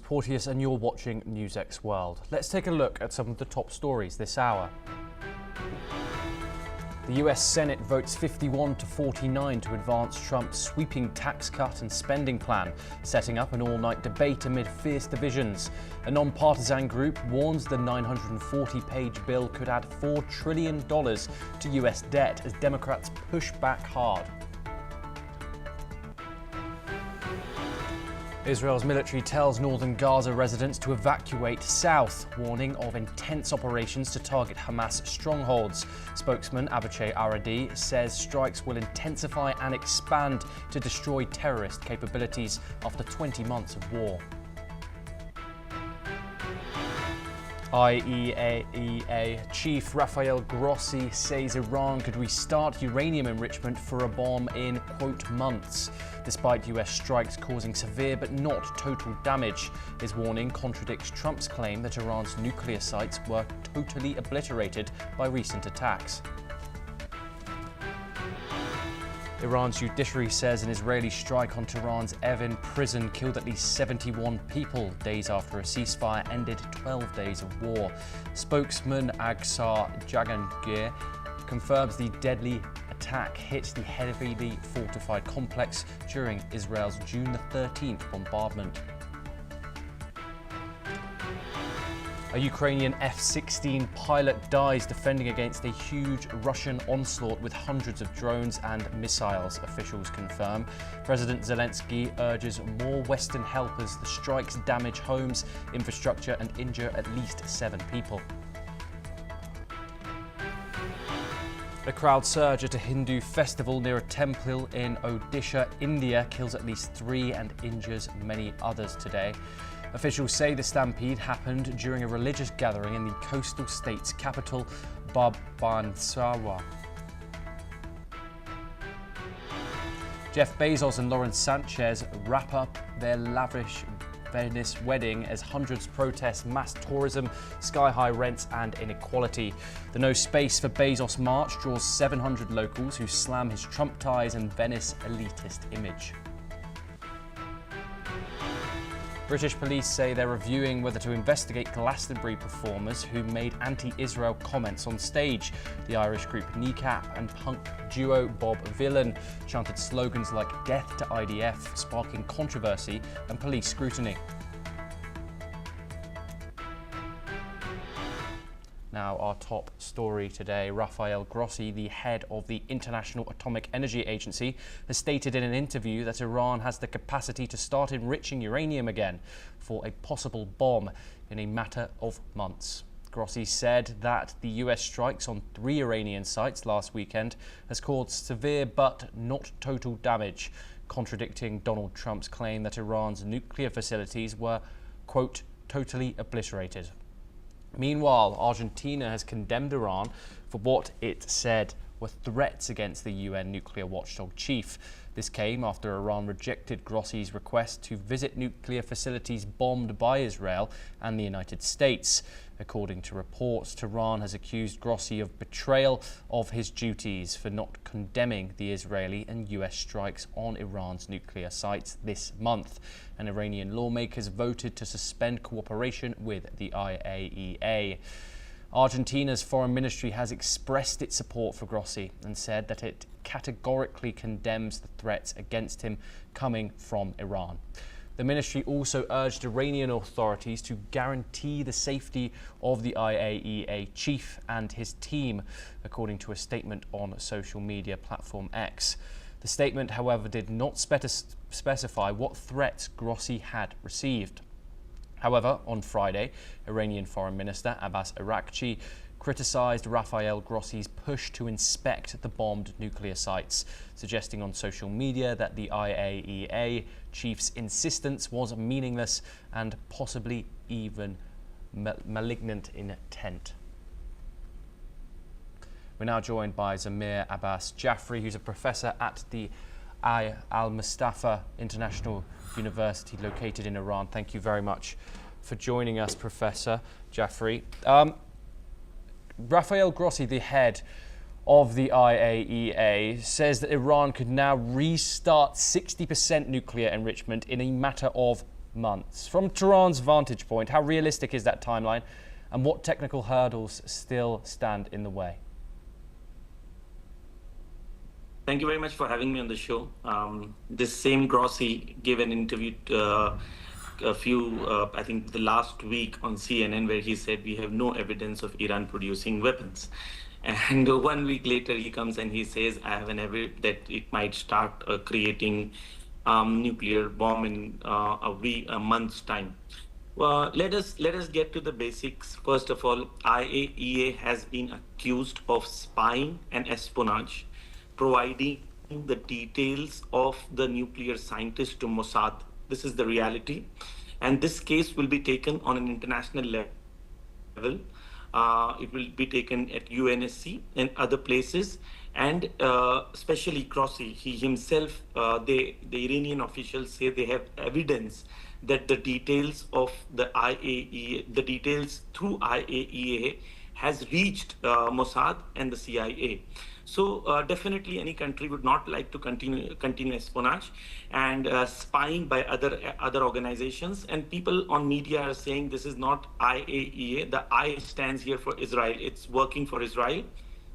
Porteous and you're watching NewsX World. Let's take a look at some of the top stories this hour. The US Senate votes 51 to 49 to advance Trump's sweeping tax cut and spending plan, setting up an all-night debate amid fierce divisions. A non-partisan group warns the 940-page bill could add $4 trillion to US debt as Democrats push back hard. Israel's military tells northern Gaza residents to evacuate south, warning of intense operations to target Hamas strongholds. Spokesman Avichai Aradi says strikes will intensify and expand to destroy terrorist capabilities after 20 months of war. IAEA Chief Rafael Grossi says Iran could restart uranium enrichment for a bomb in, quote, months. Despite US strikes causing severe but not total damage, his warning contradicts Trump's claim that Iran's nuclear sites were totally obliterated by recent attacks. Iran's judiciary says an Israeli strike on Tehran's Evin prison killed at least 71 people days after a ceasefire ended 12 days of war. Spokesman Agsar Jagangir confirms the deadly attack hit the heavily fortified complex during Israel's June the 13th bombardment. A Ukrainian F-16 pilot dies defending against a huge Russian onslaught with hundreds of drones and missiles, officials confirm. President Zelensky urges more Western help as the strikes damage homes, infrastructure and injure at least 7 people. A crowd surge at a Hindu festival near a temple in Odisha, India, kills at least 3 and injures many others today. Officials say the stampede happened during a religious gathering in the coastal state's capital, Bhabaneswar. Jeff Bezos and Lauren Sanchez wrap up their lavish Venice wedding as hundreds protest mass tourism, sky-high rents and inequality. The No Space for Bezos march draws 700 locals who slam his Trump ties and Venice elitist image. British police say they're reviewing whether to investigate Glastonbury performers who made anti-Israel comments on stage. The Irish group Kneecap and punk duo Bob Vylan chanted slogans like "Death to IDF," sparking controversy and police scrutiny. Now, our top story today. Rafael Grossi, the head of the International Atomic Energy Agency, has stated in an interview that Iran has the capacity to start enriching uranium again for a possible bomb in a matter of months. Grossi said that the US strikes on 3 Iranian sites last weekend has caused severe but not total damage, contradicting Donald Trump's claim that Iran's nuclear facilities were, quote, totally obliterated. Meanwhile, Argentina has condemned Iran for what it said were threats against the UN nuclear watchdog chief. This came after Iran rejected Grossi's request to visit nuclear facilities bombed by Israel and the United States. According to reports, Tehran has accused Grossi of betrayal of his duties for not condemning the Israeli and US strikes on Iran's nuclear sites this month. And Iranian lawmakers voted to suspend cooperation with the IAEA. Argentina's foreign ministry has expressed its support for Grossi and said that it categorically condemns the threats against him coming from Iran. The ministry also urged Iranian authorities to guarantee the safety of the IAEA chief and his team, according to a statement on social media platform X. The statement, however, did not specify what threats Grossi had received. However, on Friday, Iranian Foreign Minister Abbas Araghchi criticised Rafael Grossi's push to inspect the bombed nuclear sites, suggesting on social media that the IAEA chief's insistence was meaningless and possibly even malignant in intent. We're now joined by Zamir Abbas Jaffrey, who's a professor at the Al-Mustafa International University located in Iran. Thank you very much for joining us, Professor Jaffrey. Rafael Grossi, the head of the IAEA, says that Iran could now restart 60% nuclear enrichment in a matter of months. From Tehran's vantage point, how realistic is that timeline, and what technical hurdles still stand in the way? Thank you very much for having me on the show. This same Grossi gave an interview I think the last week on CNN, where he said we have no evidence of Iran producing weapons. And 1 week later, he comes and he says, I have an evidence that it might start creating nuclear bomb in a month's time. Well, let us get to the basics. First of all, IAEA has been accused of spying and espionage, providing the details of the nuclear scientist to Mossad. This is the reality. And this case will be taken on an international level. It will be taken at UNSC and other places. And especially Grossi, he himself, the Iranian officials say they have evidence that the details of the IAEA, the details through IAEA has reached Mossad and the CIA. So definitely any country would not like to continue espionage and spying by other organizations. And people on media are saying this is not IAEA. The I stands here for Israel. It's working for Israel.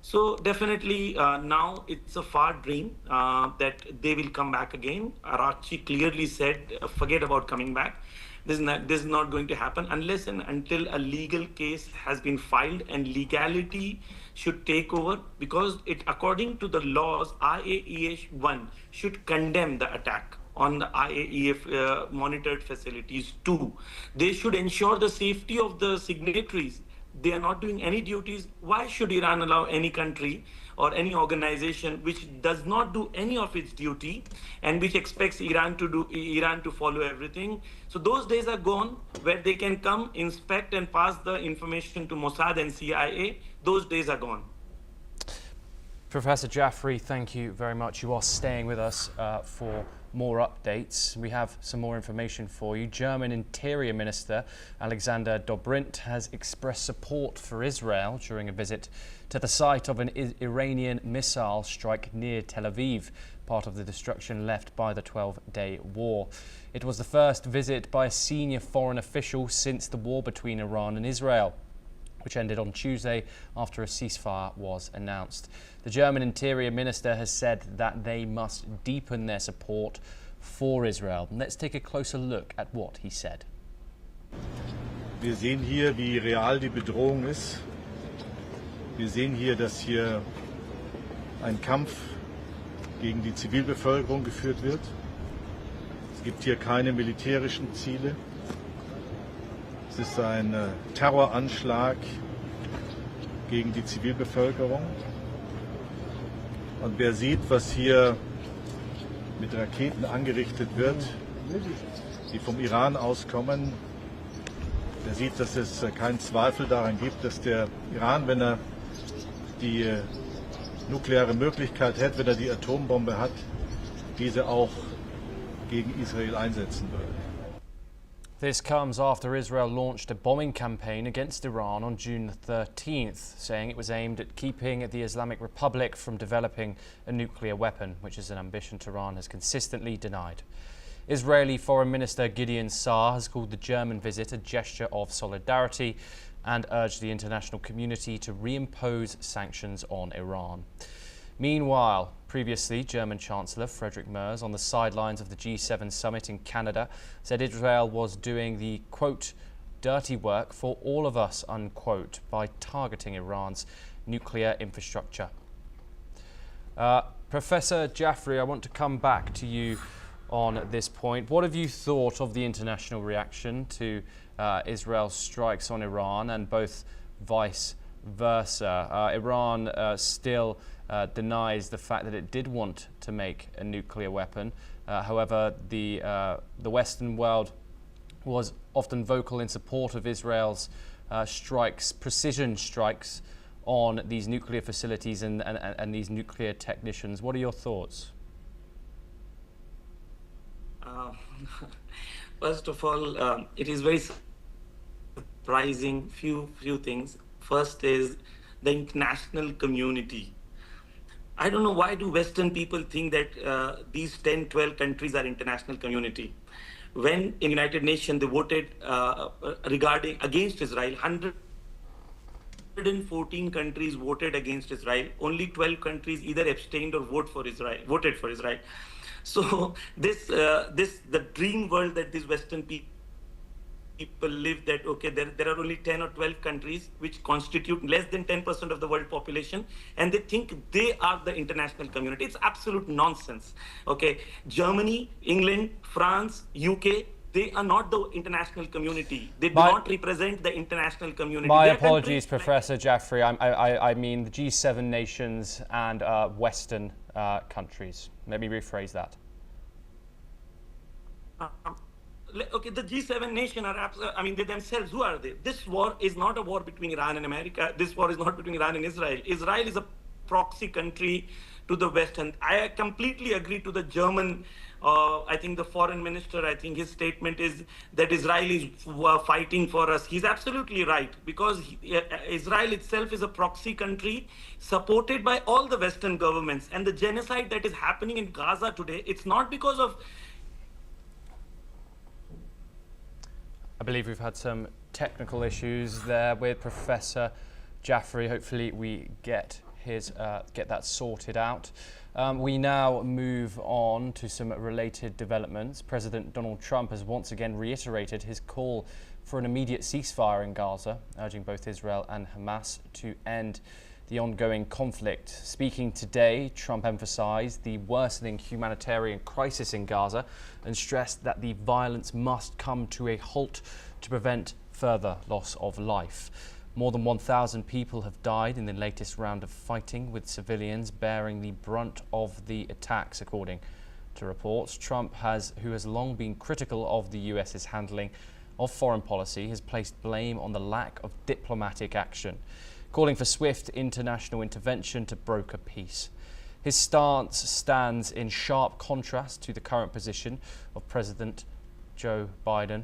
So definitely now it's a far dream that they will come back again. Araghchi clearly said, forget about coming back. This is not going to happen unless and until a legal case has been filed, and legality should take over, because according to the laws, IAEA 1 should condemn the attack on the IAEA monitored facilities. 2, they should ensure the safety of the signatories. They are not doing any duties. Why should Iran allow any country or any organization which does not do any of its duty and which expects Iran to follow everything? So those days are gone where they can come, inspect and pass the information to Mossad and CIA. Those days are gone. Professor Jafri, thank you very much. You are staying with us for more updates. We have some more information for you. German Interior Minister Alexander Dobrindt has expressed support for Israel during a visit to the site of an Iranian missile strike near Tel Aviv, part of the destruction left by the 12-day war. It was the first visit by a senior foreign official since the war between Iran and Israel, which ended on Tuesday after a ceasefire was announced. The German Interior Minister has said that they must deepen their support for Israel. Let's take a closer look at what he said. Wir sehen hier, wie real die Bedrohung ist. Wir sehen hier, dass hier ein Kampf gegen die Zivilbevölkerung geführt wird. Es gibt hier keine militärischen Ziele. Es ist ein Terroranschlag gegen die Zivilbevölkerung. Und wer sieht, was hier mit Raketen angerichtet wird, die vom Iran auskommen, der sieht, dass es keinen Zweifel daran gibt, dass der Iran, wenn er die nukleare Möglichkeit hat, wenn er die Atombombe hat, diese auch gegen Israel einsetzen würde. This comes after Israel launched a bombing campaign against Iran on June 13th, saying it was aimed at keeping the Islamic Republic from developing a nuclear weapon, which is an ambition Tehran has consistently denied. Israeli Foreign Minister Gideon Saar has called the German visit a gesture of solidarity and urged the international community to reimpose sanctions on Iran. Meanwhile, previously, German Chancellor Friedrich Merz, on the sidelines of the G7 summit in Canada, said Israel was doing the, quote, dirty work for all of us, unquote, by targeting Iran's nuclear infrastructure. Professor Jafri, I want to come back to you on this point. What have you thought of the international reaction to Israel's strikes on Iran, and both vice versa? Iran still denies the fact that it did want to make a nuclear weapon. However, the Western world was often vocal in support of Israel's strikes, precision strikes on these nuclear facilities and these nuclear technicians. What are your thoughts? First of all, it is very surprising few things. First is the international community. I don't know why do Western people think that these 10, 12 countries are international community. when in United Nations they voted regarding against Israel, 114 countries voted against Israel. Only 12 countries either abstained or voted for Israel. So the dream world that these Western people live, that okay, there are only 10 or 12 countries which constitute less than 10% of the world population, and they think they are the international community. It's absolute nonsense. Okay, Germany, England, France, UK, they are not the international community. They do not represent the international community. My apologies, Professor Jaffrey. I mean the G7 nations and Western countries. Let me rephrase that. Okay, the G7 nation are, they themselves, who are they? This war is not a war between Iran and America. This war is not between Iran and Israel. Israel is a proxy country to the West. And I completely agree to the German, I think the foreign minister, I think his statement is that Israel is fighting for us. He's absolutely right, because Israel itself is a proxy country supported by all the Western governments. And the genocide that is happening in Gaza today, it's not because of... I believe we've had some technical issues there with Professor Jaffrey. Hopefully we get that sorted out. We now move on to some related developments. President Donald Trump has once again reiterated his call for an immediate ceasefire in Gaza, urging both Israel and Hamas to end the ongoing conflict. Speaking today, Trump emphasized the worsening humanitarian crisis in Gaza and stressed that the violence must come to a halt to prevent further loss of life. More than 1,000 people have died in the latest round of fighting, with civilians bearing the brunt of the attacks, according to reports. Trump, who has long been critical of the US's handling of foreign policy, has placed blame on the lack of diplomatic action, calling for swift international intervention to broker peace. His stance stands in sharp contrast to the current position of President Joe Biden,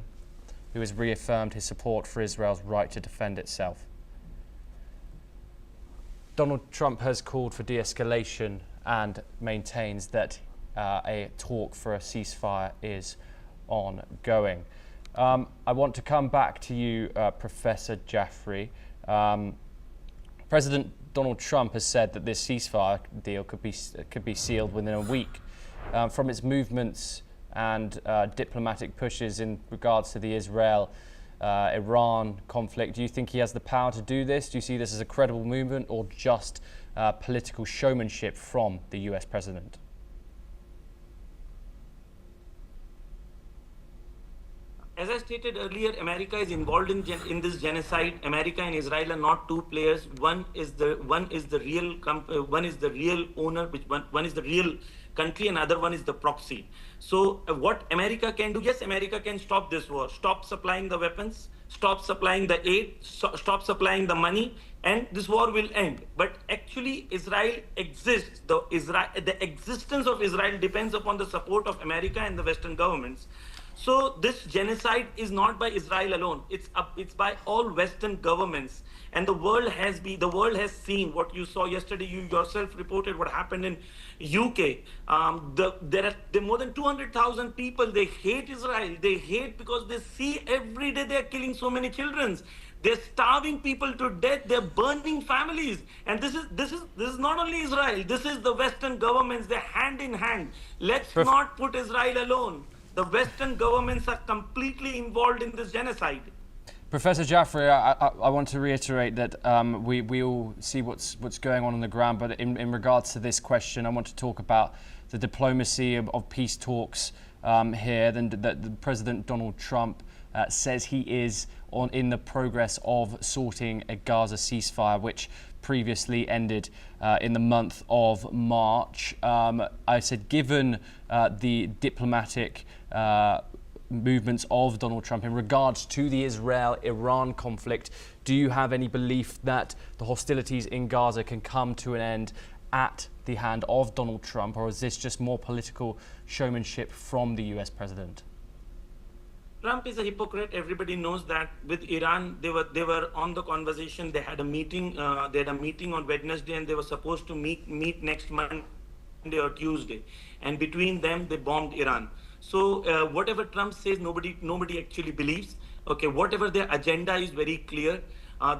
who has reaffirmed his support for Israel's right to defend itself. Donald Trump has called for de-escalation and maintains that a talk for a ceasefire is ongoing. I want to come back to you, Professor Jaffrey. President Donald Trump has said that this ceasefire deal could be sealed within a week. From its movements and diplomatic pushes in regards to the Israel-Iran conflict, do you think he has the power to do this? Do you see this as a credible movement or just political showmanship from the US president? As I stated earlier, America is involved in this genocide. America and Israel are not two players. One is the real owner, one is the real country, and other one is the proxy. So what America can do? Yes, America can stop this war, stop supplying the weapons, stop supplying the aid, stop supplying the money, and this war will end. But actually, Israel exists. The existence of Israel depends upon the support of America and the Western governments. So this genocide is not by Israel alone. It's by all Western governments, and the world has seen what you saw yesterday. You yourself reported what happened in UK. There are more than 200,000 people. They hate Israel. They hate because they see every day they are killing so many children. They're starving people to death. They're burning families. And this is not only Israel. This is the Western governments. They're hand in hand. Let's not put Israel alone. The Western governments are completely involved in this genocide. Professor Jaffrey, I want to reiterate that we all see what's going on the ground, but in regards to this question, I want to talk about the diplomacy of peace talks here. Then that President Donald Trump says he is in the progress of sorting a Gaza ceasefire, which previously ended in the month of March. I said, given the diplomatic movements of Donald Trump in regards to the Israel-Iran conflict, do you have any belief that the hostilities in Gaza can come to an end at the hand of Donald Trump, or is this just more political showmanship from the US president? Trump is a hypocrite. Everybody knows that. With Iran, they were on the conversation. They had a meeting. They had a meeting on Wednesday, and they were supposed to meet next Monday or Tuesday. And between them, they bombed Iran. So whatever Trump says, nobody actually believes. Okay, whatever their agenda is very clear.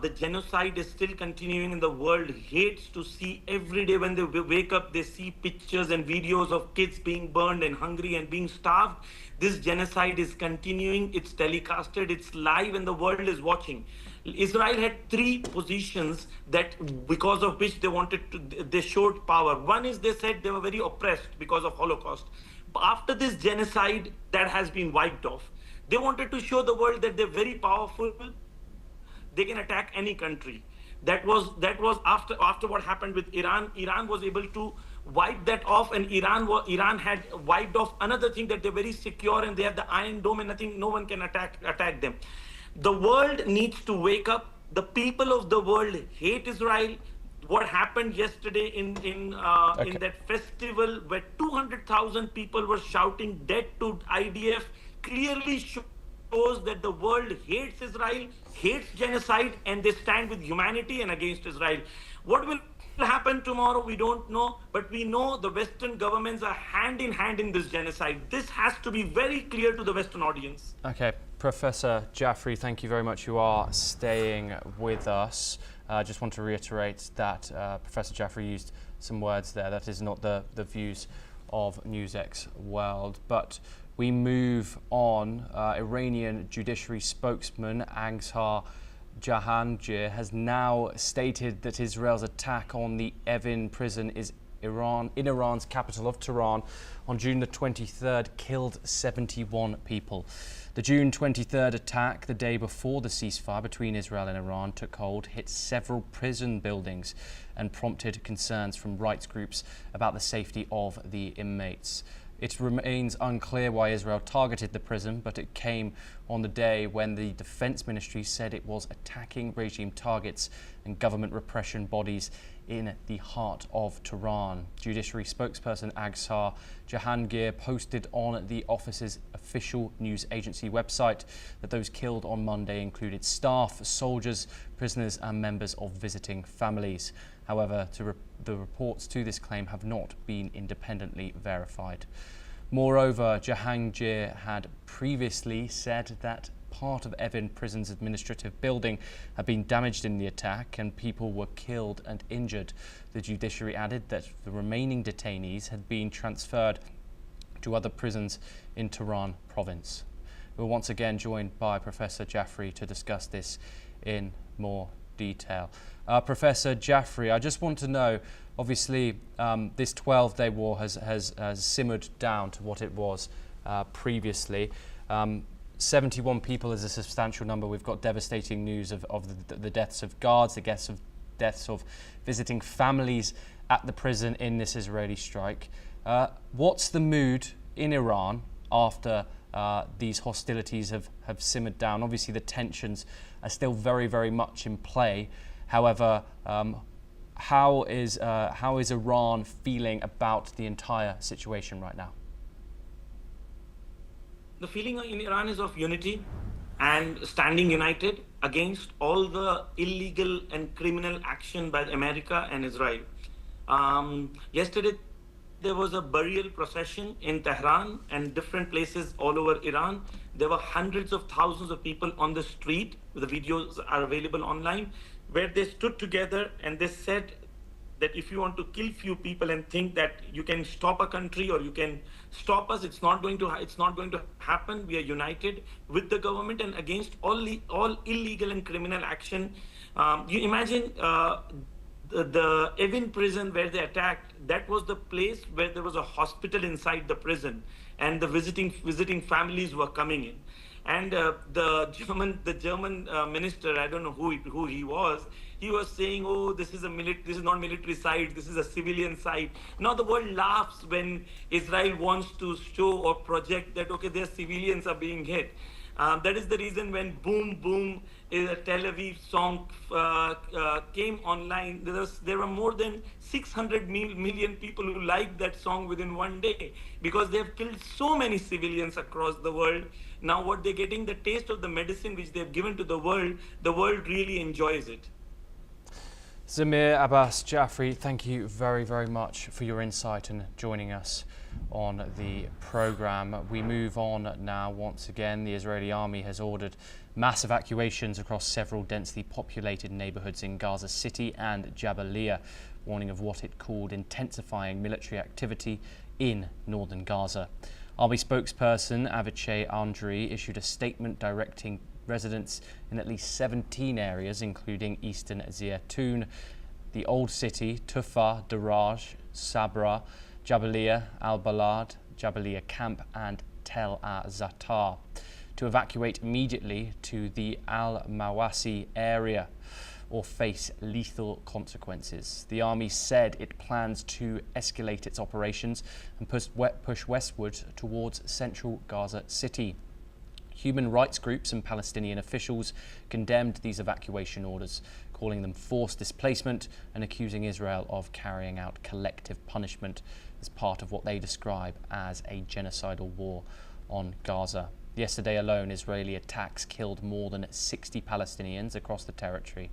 The genocide is still continuing, and the world hates to see every day when they wake up, they see pictures and videos of kids being burned and hungry and being starved. This genocide is continuing. It's telecasted. It's live, and the world is watching. Israel had three positions that because of which they showed power. One is they said they were very oppressed because of Holocaust. But after this genocide, that has been wiped off. They wanted to show the world that they're very powerful. They can attack any country. That was after what happened with Iran. Iran was able to wipe that off, and Iran had wiped off another thing, that they're very secure and they have the Iron Dome and no one can attack them. The world needs to wake up. The people of the world hate Israel. What happened yesterday in that festival where 200,000 people were shouting "death to IDF" clearly shows that the world hates Israel, hates genocide, and they stand with humanity and against Israel. What will happen tomorrow, we don't know, but we know the Western governments are hand in hand in this genocide. This has to be very clear to the Western audience. Okay, Professor Jaffrey, thank you very much. You are staying with us. I just want to reiterate that Professor Jaffrey used some words there. That is not the views of NewsX World. But we move on. Iranian judiciary spokesman Aghar Jahangir has now stated that Israel's attack on the Evin prison in Iran's capital of Tehran on June the 23rd killed 71 people. The June 23rd attack, the day before the ceasefire between Israel and Iran took hold, hit several prison buildings and prompted concerns from rights groups about the safety of the inmates. It remains unclear why Israel targeted the prison, but it came on the day when the Defense Ministry said it was attacking regime targets and government repression bodies in the heart of Tehran. Judiciary spokesperson Aghar Jahangir posted on the office's official news agency website that those killed on Monday included staff, soldiers, prisoners and members of visiting families. However, the reports to this claim have not been independently verified. Moreover, Jahangir had previously said that part of Evin prison's administrative building had been damaged in the attack and people were killed and injured. The judiciary added that the remaining detainees had been transferred to other prisons in Tehran province. We're once again joined by Professor Jaffrey to discuss this in more detail. Professor Jaffrey, I just want to know, obviously this 12-day war has simmered down to what it was previously. 71 people is a substantial number. We've got devastating news of the deaths of guards, the deaths of visiting families at the prison in this Israeli strike. What's the mood in Iran after these hostilities have simmered down? Obviously the tensions are still very, very much in play. However, how is Iran feeling about the entire situation right now? The feeling in Iran is of unity and standing united against all the illegal and criminal action by America and Israel. Yesterday, there was a burial procession in Tehran and different places all over Iran. There were hundreds of thousands of people on the street. The videos are available online, where they stood together and they said that if you want to kill few people and think that you can stop a country or you can stop us, it's not going to happen. We are united with the government and against all illegal and criminal action. You imagine the Evin prison where they attacked, that was the place where there was a hospital inside the prison and the visiting families were coming in. And the German minister, I don't know who he was saying, oh, this is not military site, this is a civilian site. Now the world laughs when Israel wants to show or project that, okay, their civilians are being hit. That is the reason when Boom Boom, a Tel Aviv song came online, there were more than 600 million people who liked that song within one day, because they have killed so many civilians across the world. Now what they're getting, the taste of the medicine which they've given to the world really enjoys it. Zamir Abbas Jaffrey, thank you very, very much for your insight and joining us on the programme. We move on now. Once again, the Israeli army has ordered mass evacuations across several densely populated neighbourhoods in Gaza City and Jabalia, warning of what it called intensifying military activity in northern Gaza. Army spokesperson Avichai Andriy issued a statement directing residents in at least 17 areas, including eastern Zaytun, the Old City, Tufa, Daraj, Sabra, Jabalia, Al-Balad, Jabalia Camp and Tel Zatar, to evacuate immediately to the Al-Mawasi area or face lethal consequences. The army said it plans to escalate its operations and push westward towards central Gaza City. Human rights groups and Palestinian officials condemned these evacuation orders, calling them forced displacement and accusing Israel of carrying out collective punishment as part of what they describe as a genocidal war on Gaza. Yesterday alone, Israeli attacks killed more than 60 Palestinians across the territory.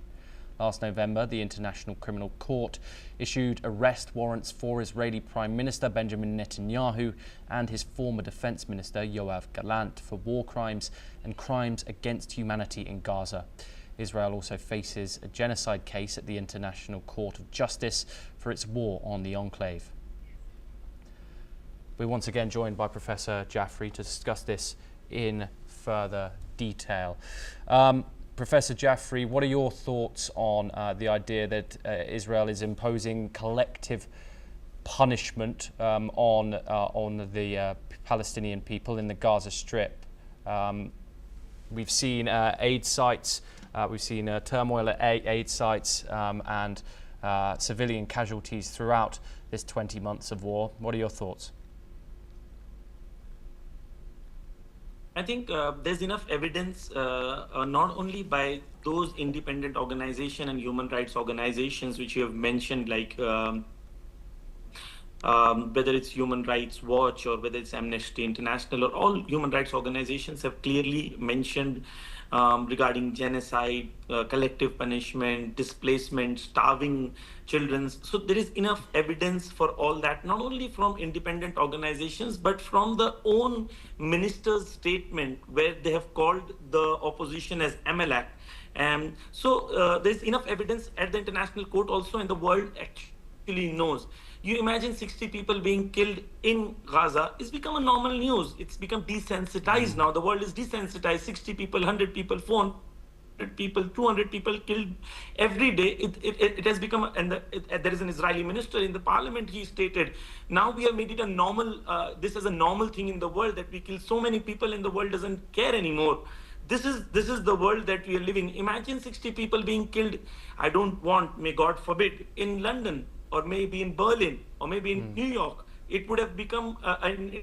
Last November, the International Criminal Court issued arrest warrants for Israeli Prime Minister Benjamin Netanyahu and his former Defense Minister Yoav Gallant for war crimes and crimes against humanity in Gaza. Israel also faces a genocide case at the International Court of Justice for its war on the enclave. We're once again joined by Professor Jaffrey to discuss this in further detail. Professor Jaffrey, what are your thoughts on the idea that Israel is imposing collective punishment on the Palestinian people in the Gaza Strip? We've seen aid sites, we've seen turmoil at aid sites and civilian casualties throughout this 20 months of war. What are your thoughts? I think there's enough evidence, not only by those independent organizations and human rights organizations which you have mentioned, like whether it's Human Rights Watch or whether it's Amnesty International, or all human rights organizations have clearly mentioned regarding genocide, collective punishment, displacement, starving children. So there is enough evidence for all that, not only from independent organizations, but from the own minister's statement where they have called the opposition as Amalek. So there's enough evidence at the international court also, and the world actually knows. You imagine 60 people being killed in Gaza. It's become a normal news. It's become desensitized now. The world is desensitized. 60 people, 100 people, 400 people, 200 people killed every day. It has become, and there is an Israeli minister in the parliament, he stated, now we have made it a normal, this is a normal thing in the world, that we kill so many people and the world doesn't care anymore. This is the world that we are living. Imagine 60 people being killed. I don't want, may God forbid, in London, or maybe in Berlin, or maybe in New York. It would have become an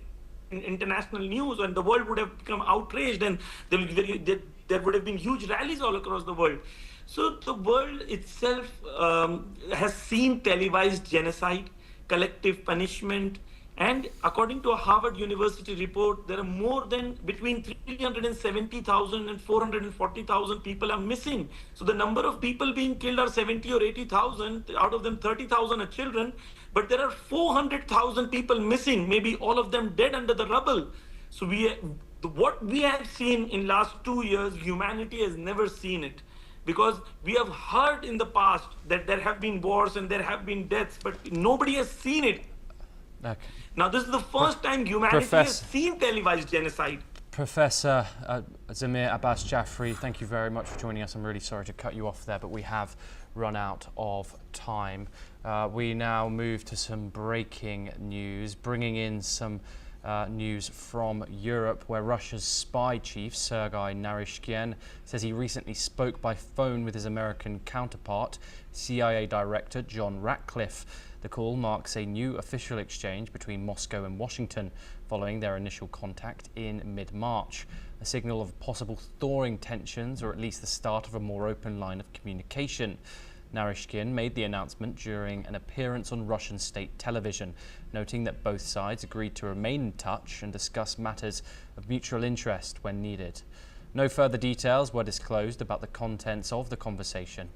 international news, and the world would have become outraged, and there would have been huge rallies all across the world. So the world itself has seen televised genocide, collective punishment, and according to a Harvard University report, there are more than between 370,000 and 440,000 people are missing. So the number of people being killed are 70 or 80,000. Out of them, 30,000 are children. But there are 400,000 people missing, maybe all of them dead under the rubble. So what we have seen in last 2 years, humanity has never seen it. Because we have heard in the past that there have been wars and there have been deaths, but nobody has seen it. Okay. Now, this is the first time humanity has seen televised genocide. Professor Zamir Abbas Jaffrey, thank you very much for joining us. I'm really sorry to cut you off there, but we have run out of time. We now move to some breaking news, bringing in some news from Europe, where Russia's spy chief, Sergey Narishkin, says he recently spoke by phone with his American counterpart, CIA Director John Ratcliffe. The call marks a new official exchange between Moscow and Washington following their initial contact in mid-March, a signal of possible thawing tensions, or at least the start of a more open line of communication. Narishkin made the announcement during an appearance on Russian state television, noting that both sides agreed to remain in touch and discuss matters of mutual interest when needed. No further details were disclosed about the contents of the conversation.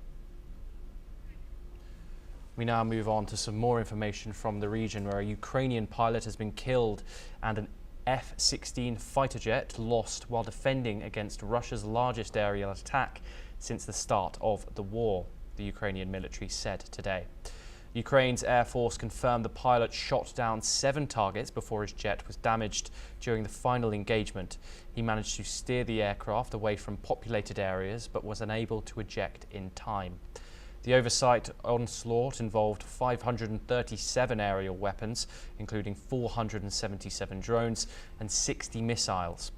We now move on to some more information from the region, where a Ukrainian pilot has been killed and an F-16 fighter jet lost while defending against Russia's largest aerial attack since the start of the war, the Ukrainian military said today. Ukraine's Air Force confirmed the pilot shot down 7 targets before his jet was damaged during the final engagement. He managed to steer the aircraft away from populated areas but was unable to eject in time. The oversight onslaught involved 537 aerial weapons, including 477 drones and 60 missiles,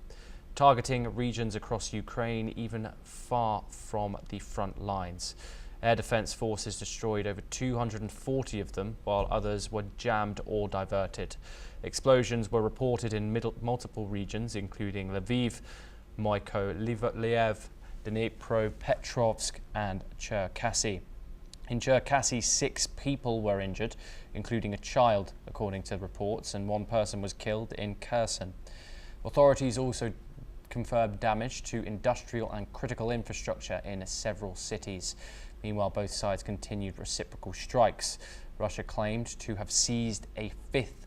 targeting regions across Ukraine even far from the front lines. Air Defence forces destroyed over 240 of them, while others were jammed or diverted. Explosions were reported in multiple regions, including Lviv, Mykolaiv, Dnipropetrovsk and Cherkasy. In Cherkasy, 6 people were injured, including a child, according to reports, and 1 person was killed in Kherson. Authorities also confirmed damage to industrial and critical infrastructure in several cities. Meanwhile, both sides continued reciprocal strikes. Russia claimed to have seized a 5th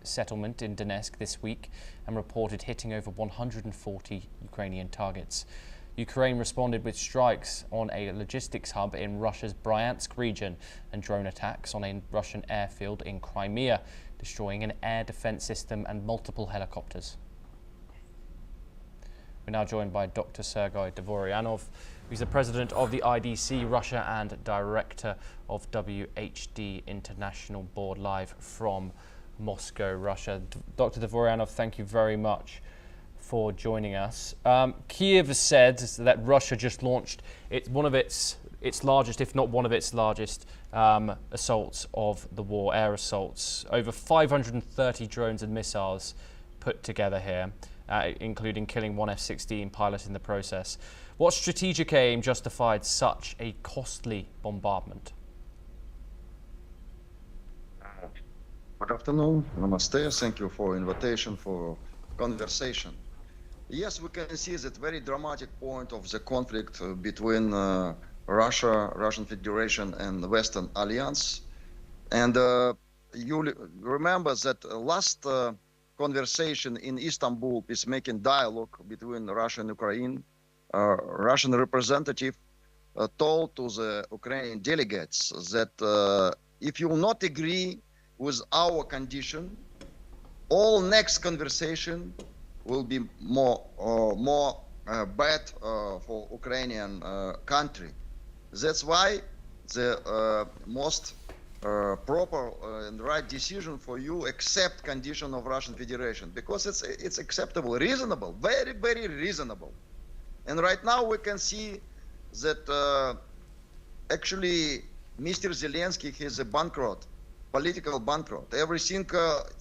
settlement in Donetsk this week and reported hitting over 140 Ukrainian targets. Ukraine responded with strikes on a logistics hub in Russia's Bryansk region and drone attacks on a Russian airfield in Crimea, destroying an air defense system and multiple helicopters. We're now joined by Dr. Sergey Dvoranov, who's the president of the IDC Russia and director of WHD International Board, live from Moscow, Russia. Dr. Dvoranov, thank you very much for joining us. Kiev has said that Russia just launched one of its largest, if not one of its largest, assaults of the war, air assaults. Over 530 drones and missiles put together here, including killing 1 F-16 pilot in the process. What strategic aim justified such a costly bombardment? Good afternoon. Namaste. Thank you for invitation for conversation. Yes, we can see that very dramatic point of the conflict between Russia, Russian Federation and the Western Alliance. And you remember that last conversation in Istanbul, peacemaking dialogue between Russia and Ukraine, Russian representative told to the Ukrainian delegates that if you will not agree with our condition, all next conversation will be more bad for Ukrainian country. That's why the most proper and right decision for you accept condition of Russian Federation, because it's acceptable, reasonable, very, very reasonable. And right now we can see that actually Mr. Zelensky is a bankrupt, political bankrupt. Everything,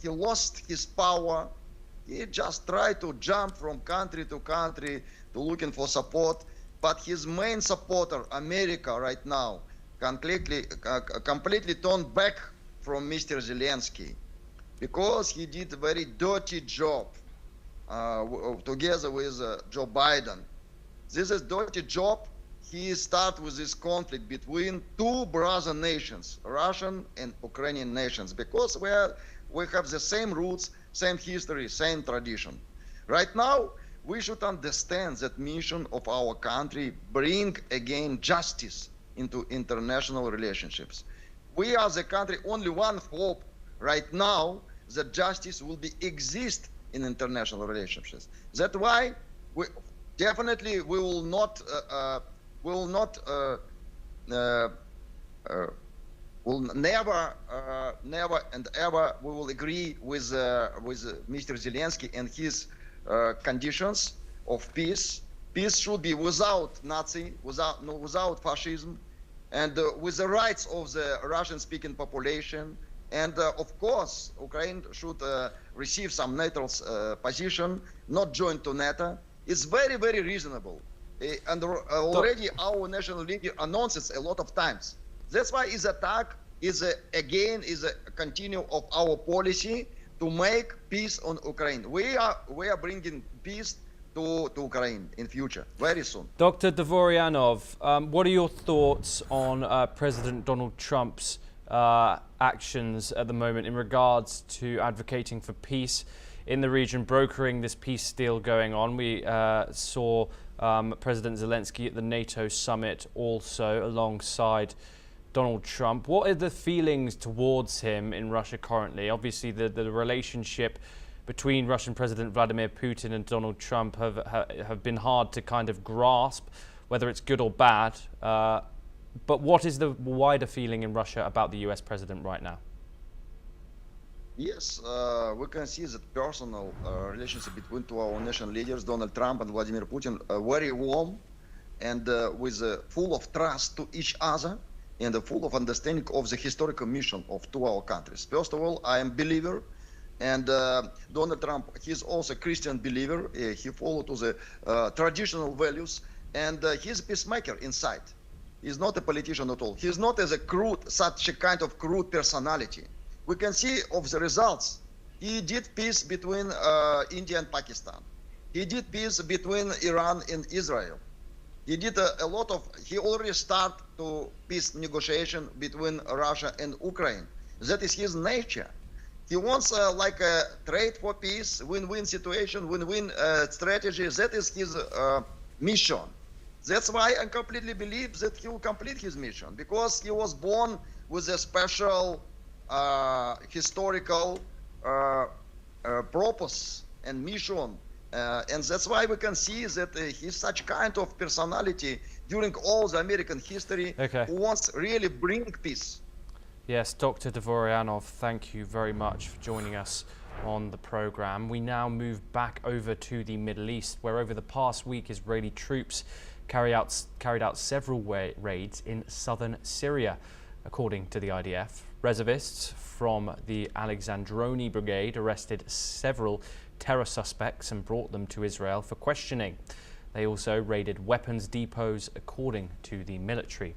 he lost his power. He just tried to jump from country to country to looking for support. But his main supporter, America, right now, completely turned back from Mr. Zelensky, because he did a very dirty job together with Joe Biden. This is dirty job. He started with this conflict between 2 brother nations, Russian and Ukrainian nations, because we have the same roots, same history, same tradition. Right now, we should understand that mission of our country, bring again justice into international relationships. We are the country, only one hope right now that justice will exist in international relationships. That's why we will never and ever we will agree with Mr. Zelensky and his conditions of peace. Peace should be without Nazi, without fascism, and with the rights of the Russian-speaking population. And of course, Ukraine should receive some NATO position, not join to NATO. It's very, very reasonable. And already our national leader announces a lot of times. That's why his attack is a continue of our policy to make peace on Ukraine. We are bringing peace to Ukraine in future, very soon. Dr. Dvoranov, what are your thoughts on President Donald Trump's actions at the moment in regards to advocating for peace in the region, brokering this peace deal going on? We saw President Zelensky at the NATO summit also alongside Donald Trump. What are the feelings towards him in Russia currently? Obviously, the relationship between Russian President Vladimir Putin and Donald Trump have been hard to kind of grasp, whether it's good or bad. But what is the wider feeling in Russia about the US president right now? Yes, we can see that personal relationship between two our national leaders, Donald Trump and Vladimir Putin, very warm and with full of trust to each other and full of understanding of the historical mission of two our countries. First of all, I am believer, and Donald Trump, he's also a Christian believer. He follows to the traditional values, and he's a peacemaker inside. He's not a politician at all. He's not as a crude, such a kind of crude personality. We can see of the results. He did peace between India and Pakistan. He did peace between Iran and Israel. He did a lot of, he already started to peace negotiation between Russia and Ukraine. That is his nature. He wants like a trade for peace, win-win situation, win-win strategy. That is his mission. That's why I completely believe that he will complete his mission, because he was born with a special historical purpose and mission. And that's why we can see that he's such kind of personality during all the American history who wants really bring peace. Yes, Dr. Dvoranov, thank you very much for joining us on the program. We now move back over to the Middle East, where over the past week Israeli troops carried out several raids in southern Syria. According to the IDF, reservists from the Alexandroni Brigade arrested several terror suspects and brought them to Israel for questioning. They also raided weapons depots, according to the military.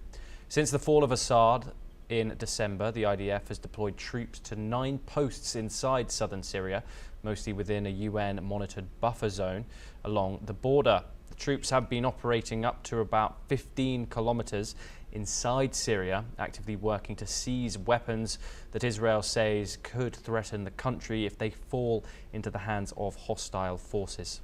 Since the fall of Assad in December, the IDF has deployed troops to 9 posts inside southern Syria, mostly within a UN-monitored buffer zone along the border. The troops have been operating up to about 15 kilometers inside Syria, actively working to seize weapons that Israel says could threaten the country if they fall into the hands of hostile forces.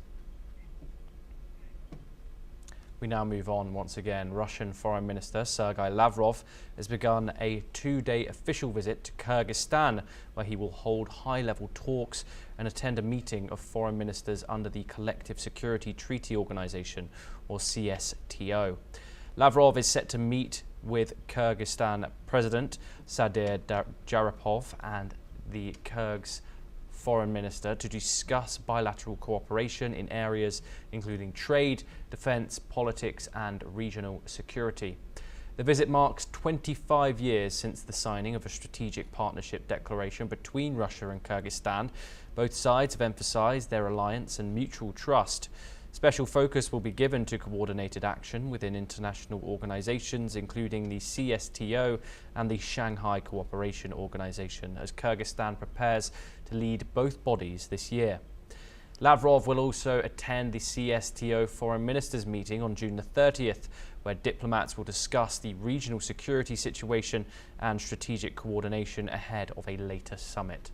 We now move on once again. Russian Foreign Minister Sergey Lavrov has begun a 2-day official visit to Kyrgyzstan, where he will hold high-level talks and attend a meeting of foreign ministers under the Collective Security Treaty Organization, or CSTO. Lavrov is set to meet with Kyrgyzstan President Sergey Dvoranov and the Kyrgyz Foreign Minister to discuss bilateral cooperation in areas including trade, defense, politics and regional security. The visit marks 25 years since the signing of a strategic partnership declaration between Russia and Kyrgyzstan. Both sides have emphasized their alliance and mutual trust. Special focus will be given to coordinated action within international organizations, including the CSTO and the Shanghai Cooperation Organization, as Kyrgyzstan prepares to lead both bodies this year. Lavrov will also attend the CSTO Foreign Ministers meeting on June the 30th, where diplomats will discuss the regional security situation and strategic coordination ahead of a later summit.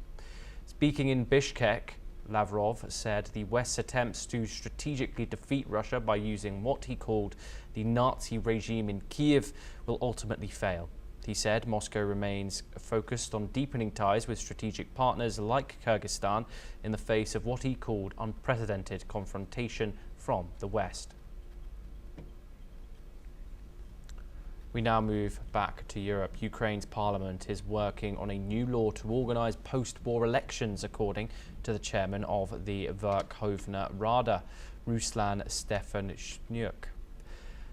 Speaking in Bishkek, Lavrov said the West's attempts to strategically defeat Russia by using what he called the Nazi regime in Kiev will ultimately fail. He said Moscow remains focused on deepening ties with strategic partners like Kyrgyzstan in the face of what he called unprecedented confrontation from the West. We now move back to Europe. Ukraine's parliament is working on a new law to organise post-war elections, according to the chairman of the Verkhovna Rada, Ruslan Stefanchuk.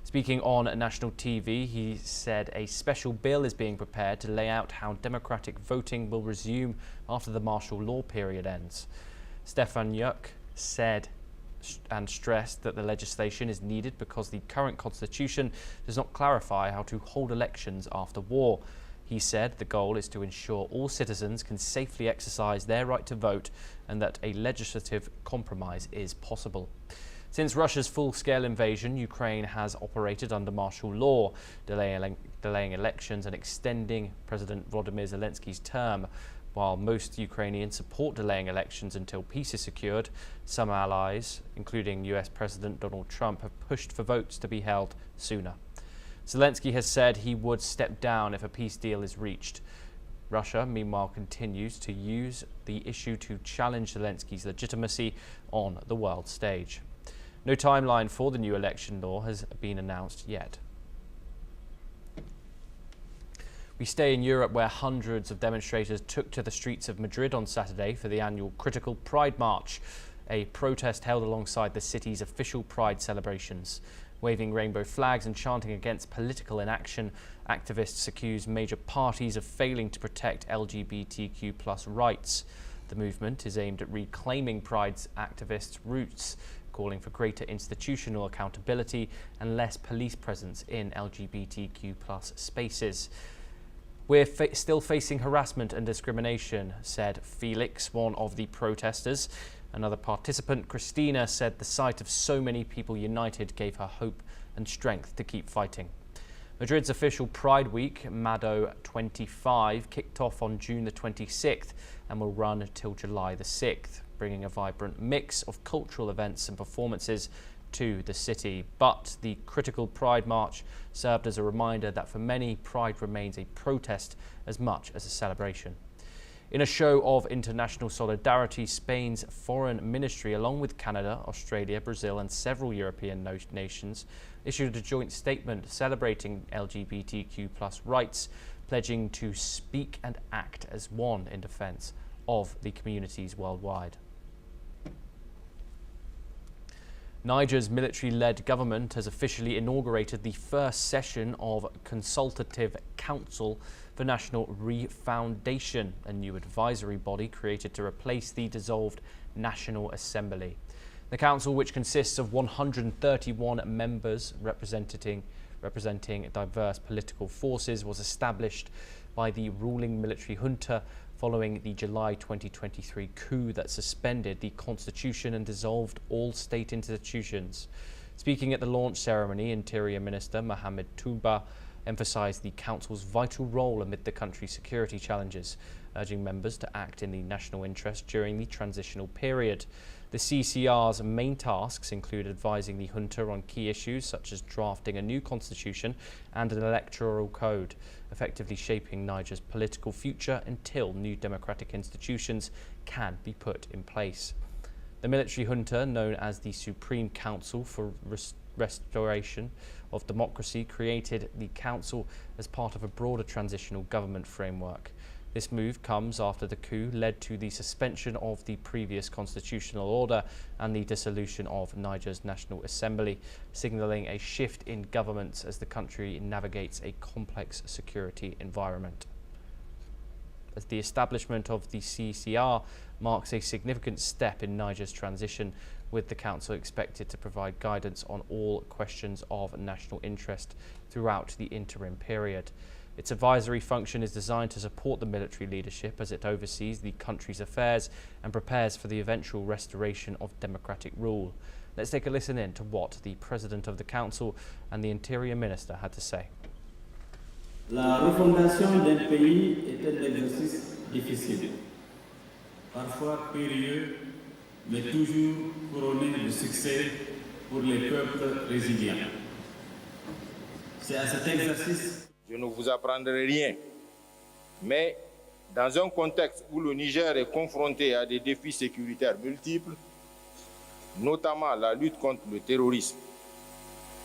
Speaking on national TV, he said a special bill is being prepared to lay out how democratic voting will resume after the martial law period ends. Stefanchuk said and stressed that the legislation is needed because the current constitution does not clarify how to hold elections after war. He said the goal is to ensure all citizens can safely exercise their right to vote and that a legislative compromise is possible. Since Russia's full-scale invasion, Ukraine has operated under martial law, delaying elections and extending President Volodymyr Zelensky's term. While most Ukrainians support delaying elections until peace is secured, some allies, including US President Donald Trump, have pushed for votes to be held sooner. Zelensky has said he would step down if a peace deal is reached. Russia, meanwhile, continues to use the issue to challenge Zelensky's legitimacy on the world stage. No timeline for the new election law has been announced yet. We stay in Europe, where hundreds of demonstrators took to the streets of Madrid on Saturday for the annual Critical Pride March, a protest held alongside the city's official Pride celebrations. Waving rainbow flags and chanting against political inaction, activists accuse major parties of failing to protect LGBTQ+ rights. The movement is aimed at reclaiming Pride's activists' roots, calling for greater institutional accountability and less police presence in LGBTQ+ spaces. We're still facing harassment and discrimination, said Felix, one of the protesters. Another participant, Christina, said the sight of so many people united gave her hope and strength to keep fighting. Madrid's official Pride Week, Mado 25, kicked off on June the 26th and will run until July the 6th, bringing a vibrant mix of cultural events and performances to the city. But the Critical Pride March served as a reminder that for many, Pride remains a protest as much as a celebration. In a show of international solidarity, Spain's foreign ministry, along with Canada, Australia, Brazil and several European nations, issued a joint statement celebrating LGBTQ+ rights, pledging to speak and act as one in defence of the communities worldwide. Niger's military-led government has officially inaugurated the first session of Consultative Council for National Refoundation, a new advisory body created to replace the dissolved National Assembly. The council, which consists of 131 members representing diverse political forces, was established by the ruling military junta following the July 2023 coup that suspended the constitution and dissolved all state institutions. Speaking at the launch ceremony, Interior Minister Mohamed Touba emphasised the council's vital role amid the country's security challenges, urging members to act in the national interest during the transitional period. The CCR's main tasks include advising the junta on key issues such as drafting a new constitution and an electoral code, effectively shaping Niger's political future until new democratic institutions can be put in place. The military junta, known as the Supreme Council for Restoration of Democracy, created the council as part of a broader transitional government framework. This move comes after the coup led to the suspension of the previous constitutional order and the dissolution of Niger's National Assembly, signalling a shift in governance as the country navigates a complex security environment. As the establishment of the CCR marks a significant step in Niger's transition, with the council expected to provide guidance on all questions of national interest throughout the interim period. Its advisory function is designed to support the military leadership as it oversees the country's affairs and prepares for the eventual restoration of democratic rule. Let's take a listen in to what the President of the Council and the Interior Minister had to say. La refondation d'un pays est un exercice difficile, parfois périlleux, mais toujours couronné de succès pour les peuples résilients. C'est à cet exercice. Je ne vous apprendrai rien, mais dans un contexte où le Niger est confronté à des défis sécuritaires multiples, notamment la lutte contre le terrorisme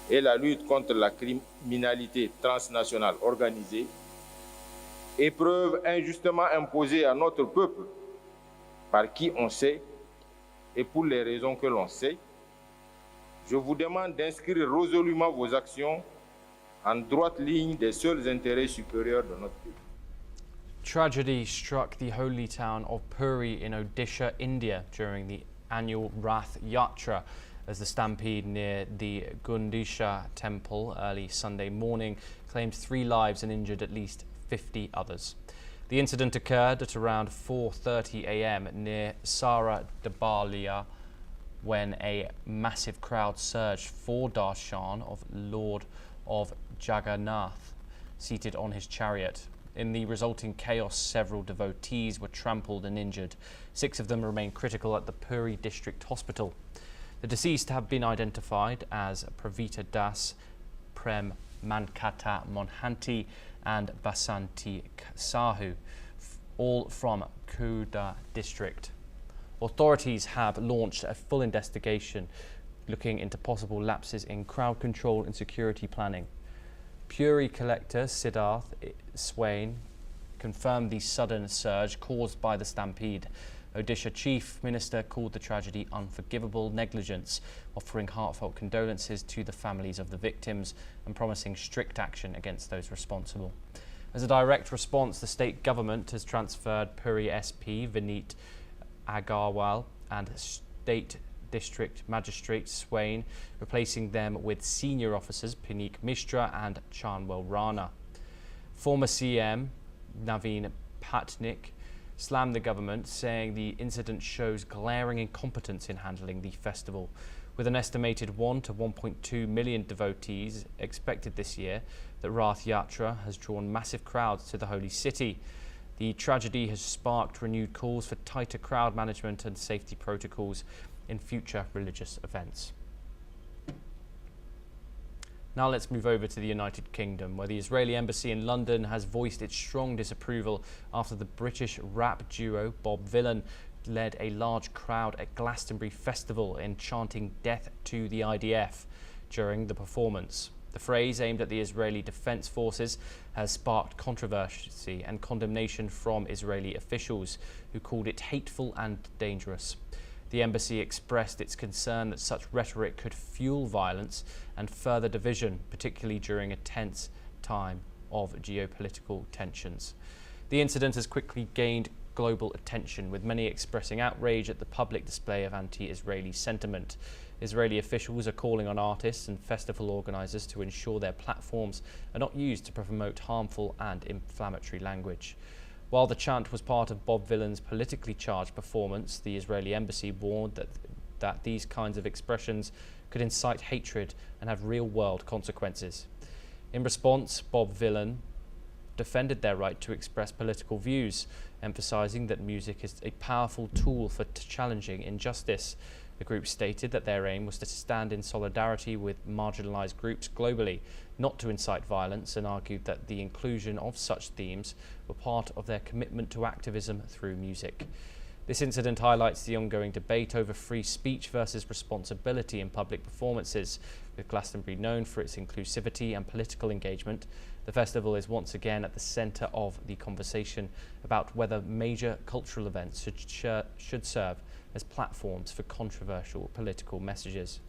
et la lutte contre la criminalité transnationale organisée, épreuve injustement imposée à notre peuple par qui on sait et pour les raisons que l'on sait, je vous demande d'inscrire résolument vos actions en droite ligne des seuls intérêts supérieurs de notre pays. Tragedy struck the holy town of Puri in Odisha, India, during the annual Rath Yatra, as the stampede near the Gundisha temple early Sunday morning claimed 3 lives and injured at least 50 others. The incident occurred at around 4:30 a.m. near Sara Dabalia when a massive crowd surged for Darshan of Lord of Jagannath, seated on his chariot. In the resulting chaos, several devotees were trampled and injured. 6 of them remain critical at the Puri district hospital. The deceased have been identified as Pravita Das, Prem Mankata Monhanti and Basanti Sahu, all from Kuda district. Authorities have launched a full investigation looking into possible lapses in crowd control and security planning. Puri collector Siddharth Swain confirmed the sudden surge caused by the stampede. Odisha Chief Minister called the tragedy unforgivable negligence, offering heartfelt condolences to the families of the victims and promising strict action against those responsible. As a direct response, the state government has transferred Puri SP Vineet Agarwal and State District Magistrate Swain, replacing them with senior officers Pinik Mishra and Chanwal Rana. Former CM Naveen Patnaik slammed the government, saying the incident shows glaring incompetence in handling the festival. With an estimated 1 to 1.2 million devotees expected this year, the Rath Yatra has drawn massive crowds to the holy city. The tragedy has sparked renewed calls for tighter crowd management and safety protocols in future religious events. Now let's move over to the United Kingdom, where the Israeli embassy in London has voiced its strong disapproval after the British rap duo Bob Vylan led a large crowd at Glastonbury Festival in chanting "Death to the IDF" during the performance. The phrase, aimed at the Israeli Defense Forces, has sparked controversy and condemnation from Israeli officials, who called it hateful and dangerous. The embassy expressed its concern that such rhetoric could fuel violence and further division, particularly during a tense time of geopolitical tensions. The incident has quickly gained global attention, with many expressing outrage at the public display of anti-Israeli sentiment. Israeli officials are calling on artists and festival organisers to ensure their platforms are not used to promote harmful and inflammatory language. While the chant was part of Bob Vylan's politically charged performance, the Israeli embassy warned that these kinds of expressions could incite hatred and have real-world consequences. In response, Bob Vylan defended their right to express political views, emphasising that music is a powerful tool for challenging injustice. The group stated that their aim was to stand in solidarity with marginalised groups globally, not to incite violence, and argued that the inclusion of such themes were part of their commitment to activism through music. This incident highlights the ongoing debate over free speech versus responsibility in public performances. With Glastonbury known for its inclusivity and political engagement, the festival is once again at the centre of the conversation about whether major cultural events should serve as platforms for controversial political messages.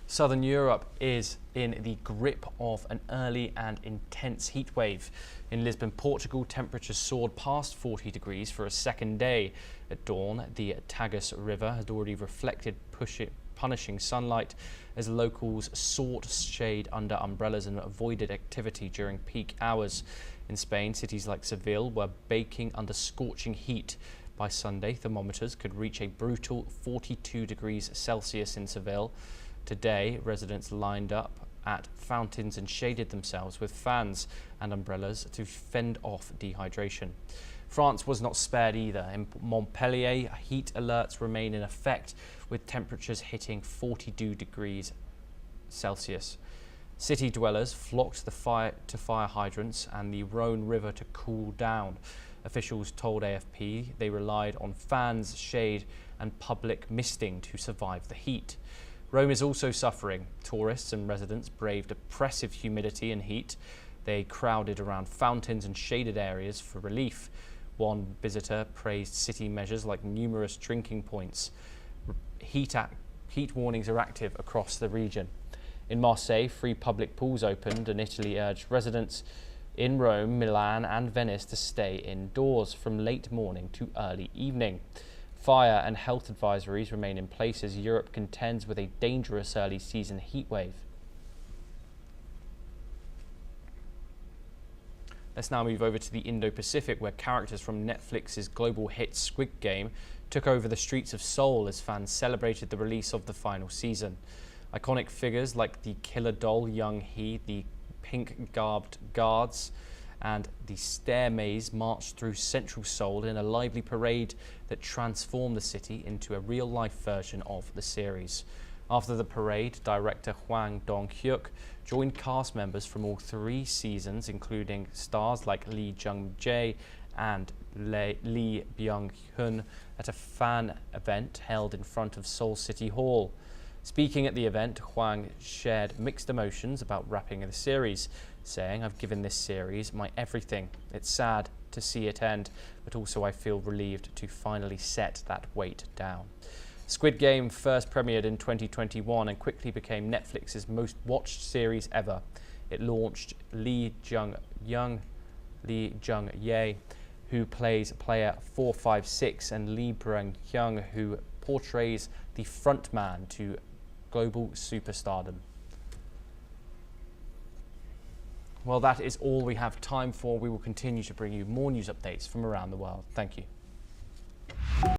Southern Europe is in the grip of an early and intense heat wave. In Lisbon, Portugal, temperatures soared past 40 degrees for a second day. At dawn, the Tagus River had already reflected punishing sunlight as locals sought shade under umbrellas and avoided activity during peak hours. In Spain, cities like Seville were baking under scorching heat. By Sunday, thermometers could reach a brutal 42 degrees Celsius in Seville. Today, residents lined up at fountains and shaded themselves with fans and umbrellas to fend off dehydration. France was not spared either. In Montpellier, heat alerts remain in effect, with temperatures hitting 42 degrees Celsius. City dwellers flocked to fire hydrants and the Rhone River to cool down. Officials told AFP they relied on fans, shade and public misting to survive the heat. Rome is also suffering. Tourists and residents braved oppressive humidity and heat. They crowded around fountains and shaded areas for relief. One visitor praised city measures like numerous drinking points. Heat warnings are active across the region. In Marseille, 3 public pools opened, and Italy urged residents in Rome, Milan and Venice to stay indoors from late morning to early evening. Fire and health advisories remain in place as Europe contends with a dangerous early season heatwave. Let's now move over to the Indo-Pacific, where characters from Netflix's global hit Squid Game took over the streets of Seoul as fans celebrated the release of the final season. Iconic figures like the killer doll Young Hee, the pink-garbed guards, and the stair maze marched through central Seoul in a lively parade that transformed the city into a real-life version of the series. After the parade, director Hwang Dong-hyuk joined cast members from all 3 seasons, including stars like Lee Jung-jae and Lee Byung-hun, at a fan event held in front of Seoul City Hall. Speaking at the event, Hwang shared mixed emotions about wrapping the series, saying, "I've given this series my everything. It's sad to see it end, but also I feel relieved to finally set that weight down." Squid Game first premiered in 2021 and quickly became Netflix's most watched series ever. It launched Lee Jung-jae, who plays player 456, and Lee Byung-hun, who portrays the frontman to global superstardom. Well, that is all we have time for. We will continue to bring you more news updates from around the world. Thank you.